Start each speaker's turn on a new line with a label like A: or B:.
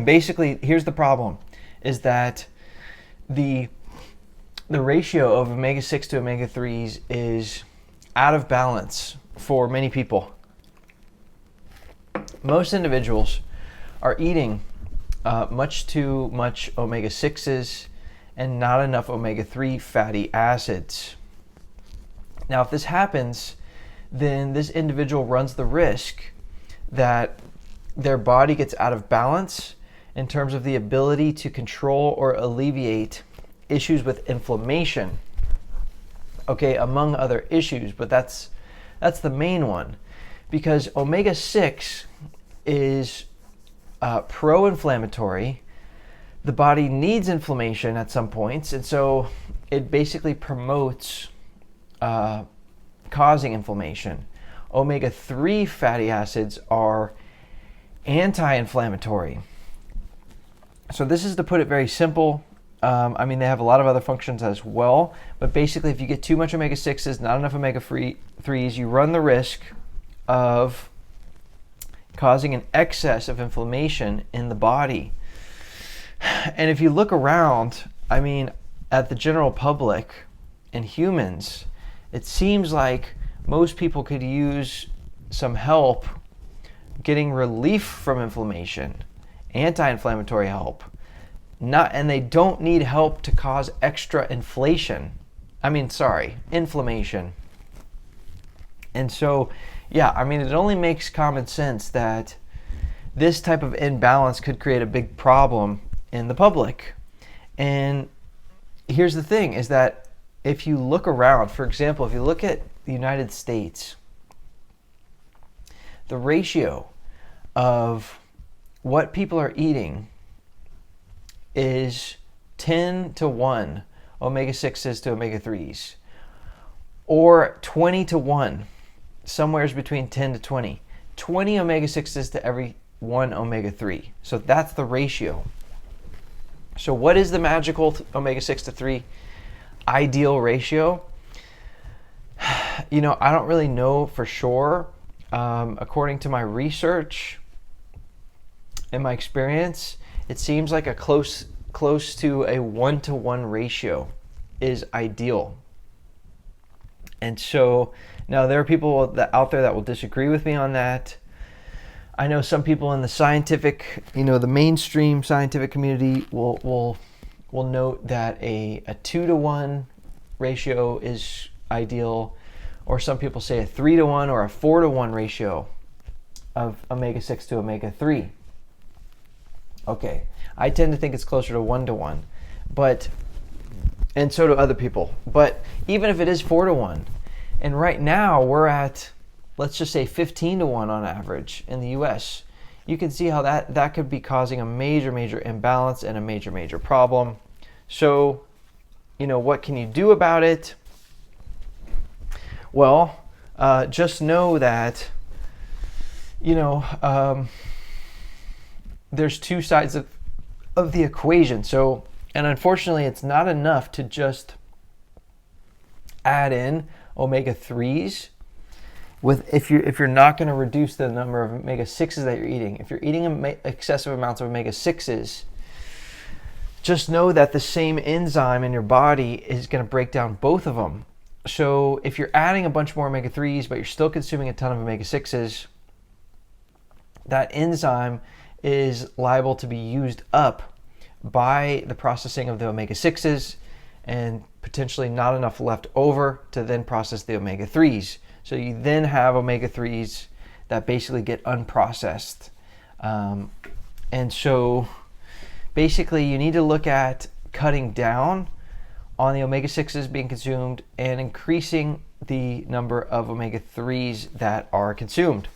A: basically, here's the problem, is that the ratio of omega-6 to omega-3s is out of balance for many people. Most individuals are eating much too much omega-6s and not enough omega-3 fatty acids. Now, if this happens, then this individual runs the risk that their body gets out of balance in terms of the ability to control or alleviate issues with inflammation, okay, among other issues, but that's the main one, because omega-6 is pro-inflammatory. The body needs inflammation at some points, and so it basically promotes causing inflammation. Omega-3 fatty acids are anti-inflammatory. So this is to put it very simple. I mean, they have a lot of other functions as well, but basically if you get too much omega-6s, not enough omega-3s, you run the risk of causing an excess of inflammation in the body. And if you look around, I mean, at the general public and humans, it seems like most people could use some help getting relief from inflammation, anti-inflammatory help. And they don't need help to cause extra inflation. Inflammation. And so, yeah, I mean, it only makes common sense that this type of imbalance could create a big problem in the public. And here's the thing, is that if you look around, for example, if you look at the United States, the ratio of what people are eating is 10 to 1 omega-6s to omega-3s, or 20 to 1, somewhere between 10 to 20. 20 omega-6s to every 1 omega-3. So that's the ratio. So what is the magical omega-6 to 3 ideal ratio? You know, I don't really know for sure. According to my research and my experience, it seems like a close to a 1-to-1 ratio is ideal. And so now there are people out there that will disagree with me on that. I know some people in the scientific, the mainstream scientific community will note that a 2-to-1 ratio is ideal, or some people say a 3-to-1 or a 4-to-1 ratio of omega-6 to omega-3. Okay, I tend to think it's closer to 1-to-1, and so do other people. But even if it is 4-to-1, and right now we're at, let's just say 15-to-1 on average in the US, you can see how that could be causing a major imbalance and a major problem. So, what can you do about it? Well, just know that, there's two sides of the equation. So, and unfortunately, it's not enough to just add in omega-3s if you're not going to reduce the number of omega-6s that you're eating. If you're eating excessive amounts of omega-6s, just know that the same enzyme in your body is going to break down both of them. So if you're adding a bunch more omega-3s, but you're still consuming a ton of omega-6s, that enzyme is liable to be used up by the processing of the omega-6s, and potentially not enough left over to then process the omega-3s. So you then have omega-3s that basically get unprocessed. And so basically you need to look at cutting down on the omega-6s being consumed and increasing the number of omega-3s that are consumed.